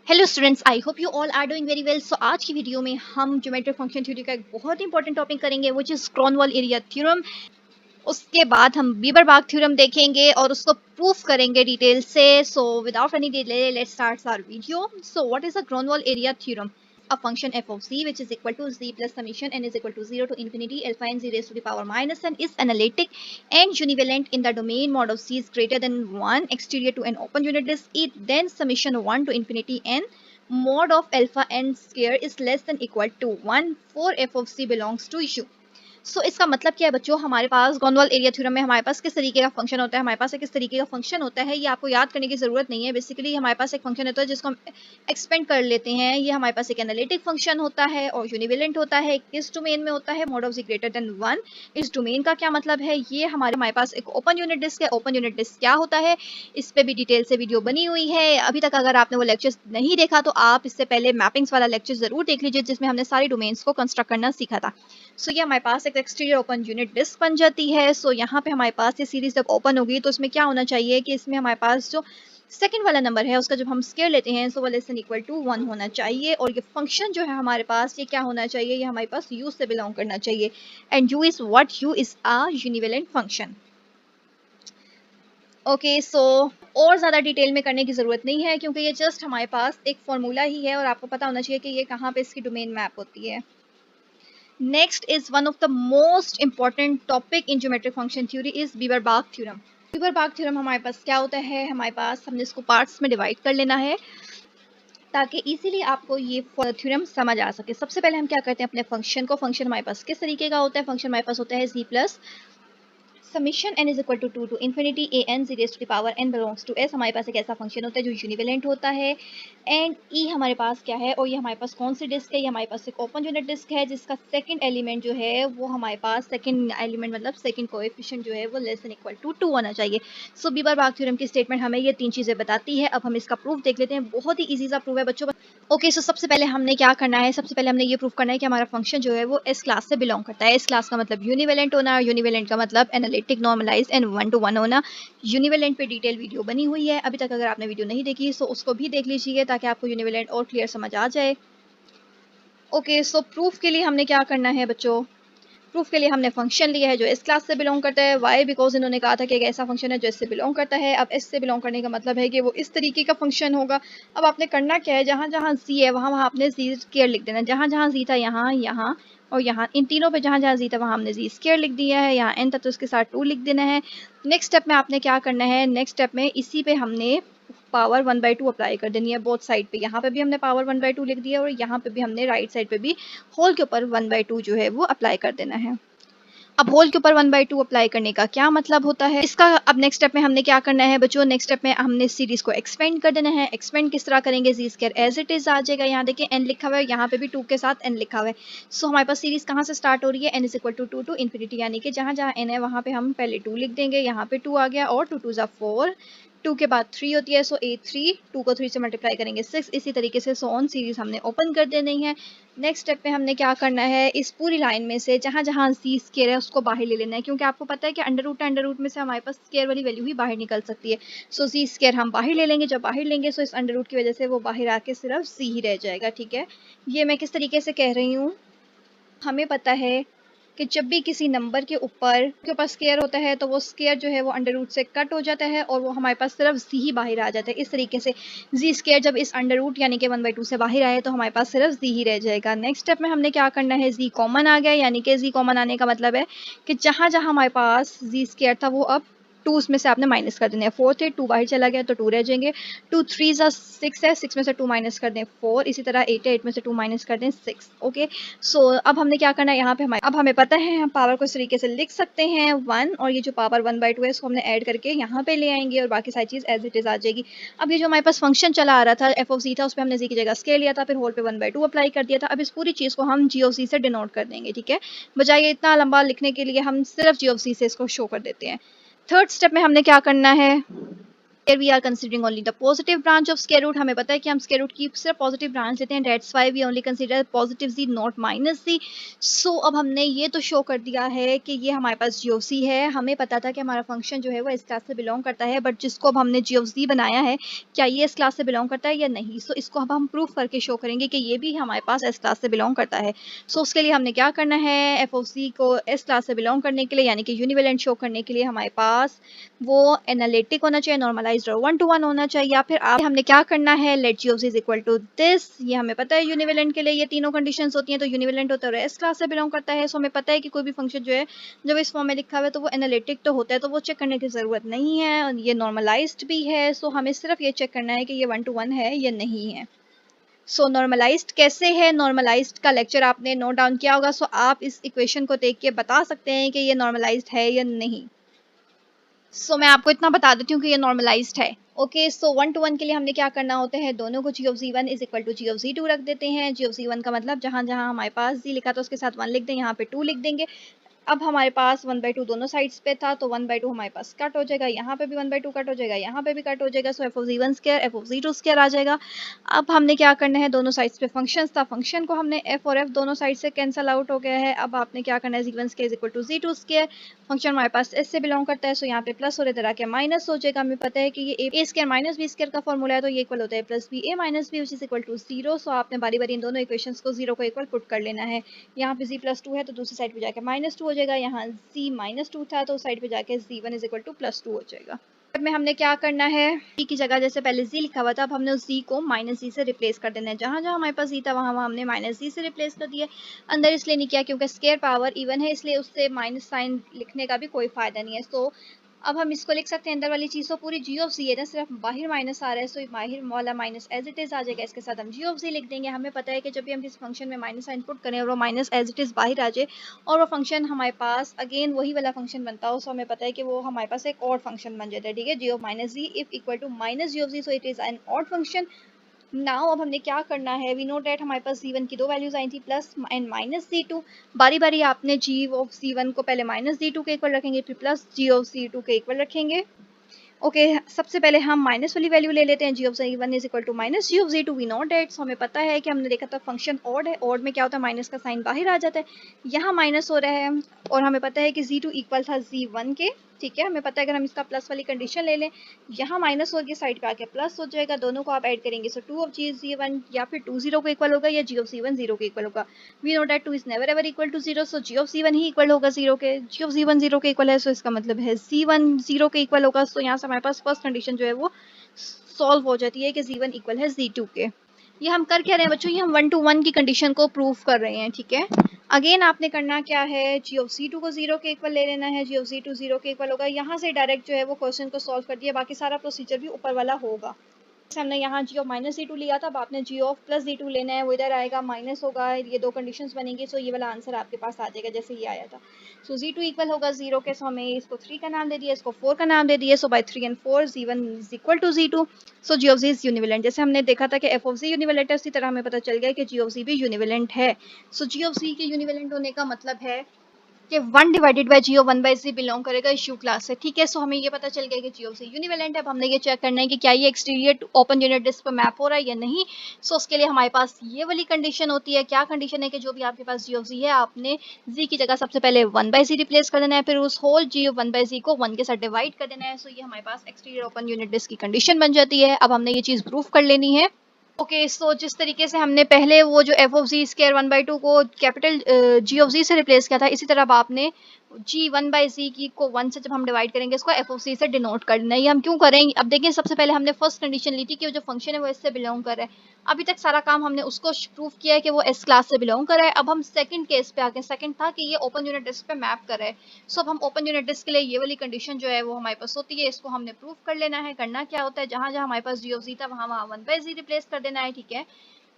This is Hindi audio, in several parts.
Hello students, I hope you all are doing very well. So आज की वीडियो में हम ज्योमेट्रिक फंक्शन थ्योरी का एक बहुत इंपॉर्टेंट टॉपिक करेंगे व्हिच इज क्रॉनवॉल एरिया थ्योरम। उसके बाद हम बीबर-बाख थ्योरम देखेंगे और उसको प्रूफ करेंगे डिटेल से। So without any delay let's start our video. So what is a Gronwall area theorem? A function f of z which is equal to z plus summation n is equal to 0 to infinity alpha n z raised to the power minus n is analytic and univalent in the domain mod of z is greater than 1 exterior to an open unit disk. It then summation 1 to infinity n mod of alpha n square is less than equal to 1 for f of z belongs to U. सो इसका मतलब क्या है बच्चों? हमारे पास क्रॉनवॉल एरिया थ्योरम में हमारे पास किस तरीके का फंक्शन होता है, हमारे पास किस तरीके का फंक्शन होता है, ये आपको याद करने की जरूरत नहीं है। बेसिकली हमारे पास एक फंक्शन होता है जिसको हम एक्सपेंड कर लेते हैं। ये हमारे पास एक एनालिटिक फंक्शन होता है और यूनिवेलेंट होता है। किस डोमेन में होता है? Mod of z greater than 1। इस डोमेन का क्या मतलब है? ये हमारे पास एक ओपन यूनिट डिस्क है। ओपन यूनिट डिस्क क्या होता है, इस पे भी डिटेल से वीडियो बनी हुई है। अभी तक अगर आपने वो लेक्चर्स नहीं देखा तो आप इससे पहले मैपिंग्स वाला लेक्चर जरूर देख लीजिए जिसमें हमने सारी डोमेन्स को कंस्ट्रक्ट करना सीखा था। सो ये हमारे पास एक एक्सटीरियर ओपन यूनिट डिस्क बन जाती है। सो यहाँ पे हमारे पास ये सीरीज जब ओपन होगी तो इसमें क्या होना चाहिए कि इसमें हमारे पास जो सेकंड वाला नंबर है उसका जब हम स्केयर लेते हैं सो वो लेस देन इक्वल टू 1 होना चाहिए। और ये फंक्शन जो है हमारे पास ये क्या होना चाहिए, ये हमारे पास u से बिलोंग करना चाहिए। And u is what? u is a univalent function. Okay, so और ज़्यादा डिटेल में करने की ज़रूरत नहीं है क्योंकि ये जस्ट हमारे पास एक फॉर्मूला ही है और आपको पता होना चाहिए कि ये कहाँ पे इसकी डोमेन मैप होती है। Next is one of the most important topic in geometric function theory is Bieberbach theorem. Bieberbach theorem हमारे पास क्या होता है, हमारे पास हमने इसको पार्ट्स में डिवाइड कर लेना है ताकि इजीली आपको ये थ्योरम समझ आ सके। सबसे पहले हम क्या करते हैं अपने फंक्शन को, फंक्शन हमारे पास किस तरीके का होता है? फंक्शन हमारे पास होता है z plus summation n is equal to 2 to infinity a n z raise to the power n belongs to s। हमारे पास एक ऐसा फंक्शन होता है जो यूनिवेलेंट होता है। एंड e हमारे पास क्या है, और ये हमारे पास कौन सी डिस्क है? ये हमारे पास एक ओपन यूनिट डिस्क है जिसका सेकंड एलिमेंट जो है वो हमारे पास सेकंड एलिमेंट मतलब सेकंड कोएफिशिएंट जो है वो लेस देन इक्वल टू 2 होना चाहिए। सो बीबर-बाख थ्योरम की स्टेटमेंट हमें ये तीन चीजें बताती है। अब हम इसका प्रूफ देख लेते हैं। बहुत ही ईजी सा प्रूफ है बच्चों। ओके, सो सबसे पहले हमने क्या करना है, सबसे पहले हमने ये प्रूफ करना है कि हमारा फंक्शन जो है वो एस क्लास से बिलोंग करता है। एस क्लास का मतलब यूनिवेलेंट होना, यूनिवेलेंट का मतलब एनालिटिक, नॉर्मलाइज्ड एंड 1 to 1 होना। यूनिवेलेंट पे डिटेल वीडियो बनी हुई है, अभी तक अगर आपने वीडियो नहीं देखी तो उसको भी देख लीजिए ताकि आपको यूनिवेलेंट और क्लियर समझ आ जाए। ओके, सो प्रूफ के लिए हमने क्या करना है बच्चों? प्रूफ के लिए हमने फंक्शन लिया है जो इस क्लास से बिलोंग करता है। वाई? बिकॉज इन्होंने कहा था कि एक ऐसा फंक्शन है जो इससे बिलोंग करता है। अब इससे बिलोंग करने का मतलब है कि वो इस तरीके का फंक्शन होगा। अब आपने करना क्या है, जहाँ जहाँ जी है वहाँ वहाँ आपने जी स्क्वायर लिख देना। जहाँ जहाँ जी था यहाँ यहाँ और यहाँ, इन तीनों पे जहाँ जहाँ जी था वहाँ हमने जी स्क्वायर लिख दिया है। यहाँ एन था तो उसके साथ 2 लिख देना है। नेक्स्ट स्टेप में आपने क्या करना है, नेक्स्ट स्टेप में इसी पे हमने पावर 1/2 अप्लाई कर देनी है बोथ साइड पे। यहाँ पे भी हमने पावर 1/2 लिख दिया और यहाँ पे भी हमने राइट साइड पे भी होल के ऊपर 1/2 जो है वो अप्लाई कर देना है। अब होल के ऊपर 1/2 अप्लाई करने का क्या मतलब होता है इसका? अब नेक्स्ट स्टेप में हमने क्या करना है बच्चों, नेक्स्ट स्टेप में हमने सीरीज को एक्सपेंड कर देना है। एक्सपेंड किस तरह करेंगे? जी स्क्वायर एज इट इज आ जाएगा। यहाँ देखिए n लिखा हुआ है, यहाँ पे भी 2 के साथ n लिखा हुआ है। सो हमारे पास सीरीज कहाँ से स्टार्ट हो रही है? n is equal to 2 to infinity, यानी कि जहाँ जहाँ n है वहाँ पे हम पहले 2 लिख देंगे। यहाँ पे 2 आ गया और 2 2 4, 2 के बाद 3 होती है। सो a3, 2 को 3 से मल्टीप्लाई करेंगे 6। इसी तरीके से सो ऑन सीरीज हमने ओपन कर देनी है। नेक्स्ट स्टेप पे हमने क्या करना है, इस पूरी लाइन में से जहाँ जहाँ जी स्क्वायर है उसको बाहर ले लेना है क्योंकि आपको पता है कि अंडर रूट में से हमारे पास स्क्वायर वाली वैल्यू ही बाहर निकल सकती है। सो जी स्क्वायर हम बाहर ले लेंगे। जब बाहर लेंगे सो इस अंडर रूट की वजह से वो बाहर आके सिर्फ जी ही रह जाएगा। ठीक है, ये मैं किस तरीके से कह रही हूँ, हमें पता है कि जब भी किसी नंबर के ऊपर स्क्वायर होता है तो वो स्क्वायर जो है वो अंडर रूट से कट हो जाता है और वो हमारे पास सिर्फ जी ही बाहर आ जाता है। इस तरीके से जी स्क्वायर जब इस अंडर रूट यानी कि 1/2 से बाहर आए तो हमारे पास सिर्फ जी ही रह जाएगा। नेक्स्ट स्टेप में हमने क्या करना है, जी कॉमन आ गया, यानी कि जी कॉमन आने का मतलब है कि जहाँ जहाँ हमारे पास जी स्क्वायर था वो अब 2 में से आपने माइनस कर देना है। 4 थे, 2 बाहर चला गया तो 2 रह जाएंगे। 2 3 6 है, 6 में से 2 माइनस कर दें 4। इसी तरह 8 है, 8 में से 2 माइनस कर दें 6। ओके, सो अब हमने क्या करना है, यहाँ पे अब हमें पता है हम पावर को इस तरीके से लिख सकते हैं 1, और ये जो पावर 1/2 है इसको हमने ऐड करके यहाँ पे ले आएंगे और बाकी सारी चीज़ एज इट इज़ आ जाएगी। अब ये जो हमारे पास फंक्शन चला आ रहा था एफ ऑफ जी था, उस पर हमने जी की जगह स्केल लिया था, फिर होल पे 1/2 अप्लाई कर दिया था। अब इस पूरी चीज़ को हम जी ऑफ जी से डिनोट कर देंगे। ठीक है, बजाय इतना लंबा लिखने के लिए हम सिर्फ जी ऑफ जी से इसको शो कर देते हैं। थर्ड स्टेप में हमने क्या करना है, Here we are considering only the positive branch of square root. हमें पता है कि हम square root की सिर्फ positive branch लेते हैं. That's why we only consider positive z not minus z. So अब हमने ये तो show कर दिया है कि ये हमारे पास g of c है. हमें पता था कि हमारा function जो है वो इस क्लास से belong करता है, but जिसको अब हमने g of z बनाया है, क्या ये इस क्लास से belong करता है या नहीं. So इसको अब हम proof करके show करेंगे कि ये भी हमारे पास इस क्लास से belong करता है. So उसके लिए हमने क्या करना है, f of c को इस क्लास से belong करने के लिए यानी कि यूनिवेलेंट show करने के लिए हमारे पास वो एनालिटिक होना चाहिए, नॉर्मलाइज्ड और 1 to 1 होना चाहिए. या फिर आप हमने क्या करना है, let g of z is equal to this. ये हमें पता है यूनिवेलेंट के लिए ये तीनों कंडीशंस होती हैं, तो यूनिवेलेंट होता है इस क्लास से बिलोंग करता है. सो हमें पता है कि कोई भी फंक्शन जो है जब इस फॉर्म में लिखा हुआ है तो वो एनालिटिक तो होता है, तो वो चेक करने की ज़रूरत नहीं है. और ये नॉर्मलाइज्ड भी है, सो हमें सिर्फ ये चेक करना है कि ये 1 to 1 है या नहीं है. सो नॉर्मलाइज्ड कैसे है, नॉर्मलाइज्ड का लेक्चर आपने नोट डाउन किया होगा. सो आप इस इक्वेशन को देख के बता सकते हैं कि ये नॉर्मलाइज्ड है या नहीं. सो मैं आपको इतना बता देती हूँ कि ये नॉर्मलाइज्ड है. ओके, सो 1 to 1 के लिए हमने क्या करना होता है, दोनों को g of z1 is equal to g of z2 रख देते हैं. g of z1 का मतलब जहाँ जहाँ हमारे पास z लिखा था उसके साथ 1 लिख दें, यहाँ पे 2 लिख देंगे. अब हमारे पास 1/2 दोनों साइड्स पे था, तो 1/2 हमारे पास कट हो जाएगा, यहाँ पे भी 1/2 कट हो जाएगा, यहाँ पे भी कट हो जाएगा. So f of z1 square f of z2 square आ जाएगा. अब हमने क्या करना है, दोनों साइड्स पे फंक्शंस था, फंक्शन को हमने f और f दोनों साइड से कैंसिल आउट हो गया है. अब आपने क्या करना है, z1 square is equal to z2 square. Function हमारे पास s से बिलोंग करता है, सो यहाँ पे प्लस और इधर आके माइनस हो जाएगा. हमें पता है कि ये a square minus b square का फॉर्मूला है, तो ये इक्वल होता है plus B A minus B which is equal to 0. So आपने बारी बारी इन दोनों इक्वेशंस को 0 को इक्वल पुट कर लेना है. यहाँ पे z प्लस 2 है तो दूसरी साइड पे जाके -2 हो जाएगा. यहाँ z -2 था तो साइड पे जाके z1 इज इक्वल टू +2 हो जाएगा. अब में हमने क्या करना है, z की जगह जैसे पहले z लिखा हुआ था, अब हमने उस z को -z से रिप्लेस कर देना है. जहाँ जहाँ हमारे पास z था वहाँ वहाँ हमने -z से रिप्लेस कर दिया. अंदर इसलिए नहीं किया क्योंकि स्क्वायर पावर इवन है, इसलिए उससे माइनस साइन लिखने का भी कोई फायदा नहीं है. सो अब हम इसको लिख सकते हैं अंदर वाली चीज़, तो पूरी g of z है ना, सिर्फ बाहर माइनस आ रहा है, सो बाहर वाला माइनस एज इट इज़ आ जाएगा. इसके साथ हम g of z लिख देंगे. हमें पता है कि जब भी हम किसी फंक्शन में माइनस साइन पुट करें और वो माइनस एज इट इज़ बाहर आ जाए और वो फंक्शन हमारे पास अगेन वही वाला फंक्शन बनता हो, सो हमें पता है कि वो हमारे पास एक और फंक्शन बन जाता है. ठीक है, g of minus z if equal to minus g of z, so it is an odd function. Now अब हमने क्या करना है, वी नो डेट हमारे पास z1 की दो वैल्यूज आई थी, प्लस एंड माइनस z2. बारी बारी आपने g ऑफ z1 को पहले माइनस z2 के इक्वल रखेंगे, फिर प्लस g ऑफ z2 के इक्वल रखेंगे. ओके सबसे पहले हम माइनस वाली वैल्यू ले लेते हैं. g of z1 is equal to minus g of z2. We know that, so हमें पता है कि हमने देखा था फंक्शन ऑड है, ऑड में क्या होता है, माइनस का साइन बाहर आ जाता है. यहाँ माइनस हो रहा है और हमें पता है कि z2 इक्वल था z1 के. ठीक है, हमें पता है अगर हम इसका प्लस वाली कंडीशन ले लें, यहाँ माइनस होगी साइड पे आके प्लस हो जाएगा, दोनों को आप ऐड करेंगे, सो 2 ऑफ g is z1 या फिर 2 0 को इक्वल होगा या g ऑफ z1 0 के इक्वल होगा. We know that 2 is never ever equal to 0, so g of z1 ही इक्वल होगा 0 के. g ऑफ z1 0 के इक्वल है, सो इसका मतलब है z1 0 के इक्वल होगा. सो यहाँ से हमारे पास फर्स्ट कंडीशन जो है वो सॉल्व हो जाती है कि z1 इक्वल है z2 के. ये हम कर क्या रहे हैं बच्चों, ये हम 1 to 1 की कंडीशन को प्रूव कर रहे हैं. ठीक है, अगेन आपने करना क्या है, g ऑफ c2 को 0 के इक्वल ले लेना है. g ऑफ c2 0 के इक्वल होगा, यहाँ से डायरेक्ट जो है वो क्वेश्चन को सॉल्व कर दिया, बाकी सारा प्रोसीजर भी ऊपर वाला होगा. हमने यहाँ g ऑफ माइनस z2 लिया था, अब आपने g ऑफ प्लस z2 लेना है, वो इधर आएगा माइनस होगा, ये दो कंडीशंस बनेंगी, सो ये वाला आंसर आपके पास आ जाएगा जैसे ये आया था. सो z2 इक्वल होगा 0 के, सो हमें इसको 3 का नाम दे दिया, इसको 4 का नाम दे दिया. So by 3 and 4 z1 is equal to z2. So g of z is univalent. जैसे हमने देखा था कि f ऑफ z यूनिवेलेंट है, उसी तरह हमें पता चल गया कि g ऑफ z भी यूनिवेलेंट है. सो g ऑफ z के यूनिवेलेंट होने का मतलब है कि 1 divided by g of 1 by z belong करेगा इस यू क्लास से. ठीक है, सो हमें ये पता चल गया कि g ऑफ z यूनिवेलेंट है. अब हमने ये चेक करना है कि क्या ये एक्सटीरियर ओपन यूनिट डिस्क पर मैप हो रहा है या नहीं. सो उसके लिए हमारे पास ये वाली कंडीशन होती है. क्या कंडीशन है कि जो भी आपके पास g ऑफ z है, आपने z की जगह सबसे पहले 1 बाय z रिप्लेस कर देना है, फिर उस whole g of 1 by z को 1 के साथ डिवाइड कर देना है. सो ये हमारे पास एक्सटीरियर ओपन यूनिट डिस्क की कंडीशन बन जाती है. अब हमने ये चीज़ प्रूफ कर लेनी है. ओके सो जिस तरीके से हमने पहले वो जो एफ ऑफ जी स्क्वायर 1/2 को कैपिटल जी ऑफ जी से रिप्लेस किया था, इसी तरह अब आपने जी 1/z की को 1 से जब हम डिवाइड करेंगे, इसको एफ ऑफ सी से डिनोट करना है. ये हम क्यों करेंगे, अब देखिए सबसे पहले हमने फर्स्ट कंडीशन ली थी कि वो जो फंक्शन है वो इससे बिलोंग कर रहा है. अभी तक सारा काम हमने उसको प्रूव किया है कि वो एस क्लास से बिलोंग कर रहा है. अब हम सेकंड केस पे आके, सेकंड था कि ये ओपन यूनिट डिस्क पे मैप कर रहा है. सो अब हम ओपन यूनिट डिस्क के लिए ये वाली कंडीशन जो है वो हमारे पास होती है, इसको हमने प्रूव कर लेना है. करना क्या होता है, जहां जहां हमारे पास जी ऑफ जी था वहां वहां 1/z रिप्लेस कर देना है. ठीक है,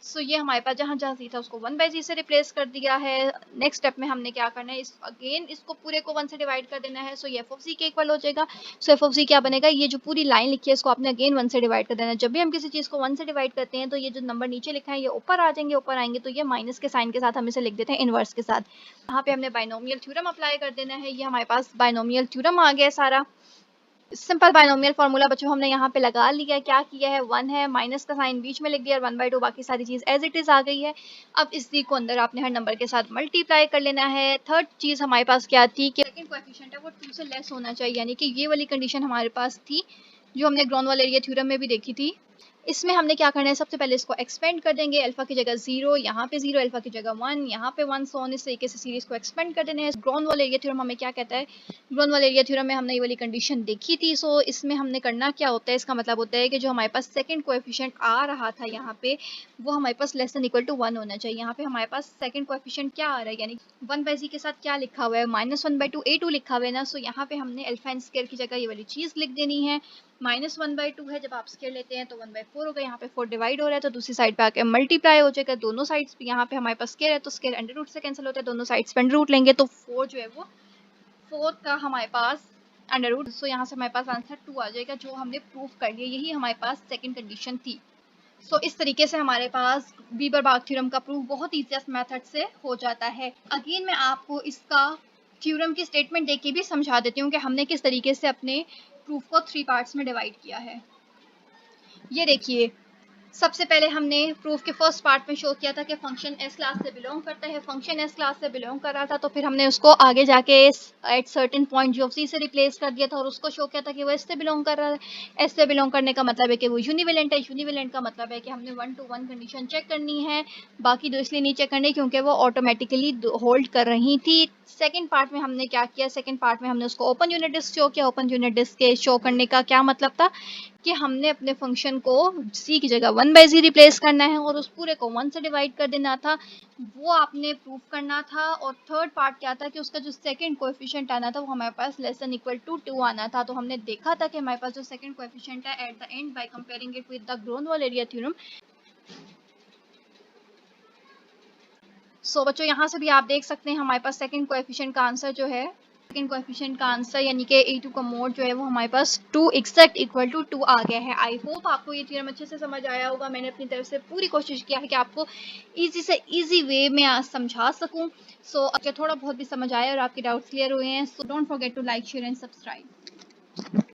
सो ये हमारे पास जहाँ जहाँ जी था उसको 1/z से रिप्लेस कर दिया है. नेक्स्ट स्टेप में हमने क्या करना है, अगेन इसको पूरे को 1 से डिवाइड कर देना है. सो ये एफ ऑफ जी के इक्वल हो जाएगा. सो एफ ऑफ जी क्या बनेगा, ये जो पूरी लाइन लिखी है इसको आपने अगेन 1 से डिवाइड कर देना है. जब भी हम किसी चीज़ को 1 से डिवाइड करते हैं तो ये जो नंबर नीचे लिखा है ये ऊपर आ जाएंगे, ऊपर आएंगे तो ये माइनस के साइन के साथ हम इसे लिख देते हैं इनवर्स के साथ. यहाँ पे हमने बाइनोमियल थ्योरम अप्लाई कर देना है. ये हमारे पास बाइनोमियल थ्योरम आ गया सारा. सिंपल बायनोमियल फार्मूला बच्चों हमने यहाँ पे लगा लिया है। क्या किया है, 1 है, माइनस का साइन बीच में लिख दिया और 1/2 बाकी सारी चीज एज इट इज आ गई है। अब इसी को अंदर आपने हर नंबर के साथ मल्टीप्लाई कर लेना है। थर्ड चीज हमारे पास क्या थी कि सेकंड कोएफिशिएंट है वो 2 से लेस होना चाहिए, यानी कि ये वाली कंडीशन हमारे पास थी जो हमने ग्रॉनवॉल एरिया थ्योरम में भी देखी थी। इसमें हमने क्या करना है, सबसे पहले इसको एक्सपेंड कर देंगे, अल्फा की जगह 0, यहाँ पे 0, अल्फा की जगह 1, यहाँ पे 1, सो ऑन, इस तरीके से सीरीज को एक्सपेंड कर देना है। ग्रॉनवॉल एरिया थ्योरम हमें क्या कहता है, ग्रॉनवॉल एरिया थ्योरम में हमने ये वाली कंडीशन देखी थी। सो इसमें हमने करना क्या होता है, इसका मतलब होता है कि जो हमारे पास सेकंड कोएफिशिएंट आ रहा था यहाँ पे वो हमारे पास लेस देन इक्वल टू 1 होना चाहिए। यहाँ पे हमारे पास सेकंड कोएफिशिएंट क्या आ रहा है, यानी 1/z के साथ क्या लिखा हुआ है, -1/2 a2 लिखा हुआ है ना। सो यहाँ पे हमने अल्फा एन स्क्वायर की जगह ये वाली चीज लिख देनी है। -1/2 है, जब आप स्क्वायर लेते हैं तो 1/4 होगा, यहाँ पे 4 डिवाइड हो रहा है तो दूसरी साइड पे आके मल्टीप्लाई हो जाएगा। दोनों साइड्स पे यहाँ पे हमारे पास स्क्वायर है तो स्क्वायर अंडर रूट से कैंसिल होता है, दोनों साइड्स पे अंडर रूट लेंगे तो 4 जो है वो 4 का हमारे पास अंडर रूट, सो यहाँ से हमारे पास आंसर 2 आ जाएगा जो हमने प्रूव कर लिया। यही हमारे पास सेकंड कंडीशन थी। सो इस तरीके से हमारे पास वीबर-बार्ग थ्योरम का प्रूफ बहुत ईजीएस्ट मेथड से हो जाता है। अगेन मैं आपको इसका थ्योरम की स्टेटमेंट देके भी समझा देती हूँ कि हमने किस तरीके से अपने प्रूफ को 3 पार्ट्स में डिवाइड किया है। ये देखिए, सबसे पहले हमने प्रूफ के फर्स्ट पार्ट में शो किया था कि फंक्शन एस क्लास से बिलोंग करता है। फंक्शन एस क्लास से बिलोंग कर रहा था तो फिर हमने उसको आगे जाके एट सर्टेन पॉइंट जी से रिप्लेस कर दिया था और उसको शो किया था कि वो एस से बिलोंग कर रहा है। एस से बिलोंग करने का मतलब है कि वो यूनिवेलेंट है। यूनिवेलेंट का मतलब है कि हमने 1 to 1 कंडीशन चेक करनी है, बाकी दो इसलिए नहीं चेक करनी क्योंकि वो ऑटोमेटिकली होल्ड कर रही थी। सेकंड पार्ट में हमने क्या किया, सेकंड पार्ट में हमने उसको ओपन यूनिट डिस्क शो किया। ओपन यूनिट डिस्क के शो करने का क्या मतलब था कि हमने अपने फंक्शन को c की जगह 1/z रिप्लेस करना है और उस पूरे को 1 से डिवाइड कर देना था, वो आपने प्रूफ करना था। और थर्ड पार्ट क्या था कि उसका जो सेकंड कोएफिशिएंट आना था वो हमारे पास लेस देन इक्वल टू 2 आना था। तो हमने देखा था कि हमारे पास जो सेकंड कोएफिशिएंट है at the end by comparing it with the Gronwall area theorem. So बच्चों यहाँ से भी आप देख सकते हैं हमारे पास सेकंड कोएफिशिएंट का आंसर जो है, सेकंड कोएफिशिएंट का आंसर यानी कि a2 का मोड जो है वो हमारे पास 2 एग्जैक्ट इक्वल टू 2 आ गया है। आई होप आपको ये थ्योरम अच्छे से समझ आया होगा। मैंने अपनी तरफ से पूरी कोशिश किया है कि आपको इजी से इजी वे में समझा सकूं। सो अगर थोड़ा बहुत भी समझ आया और आपके डाउट्स क्लियर हुए हैं, so don't forget to like, share and subscribe.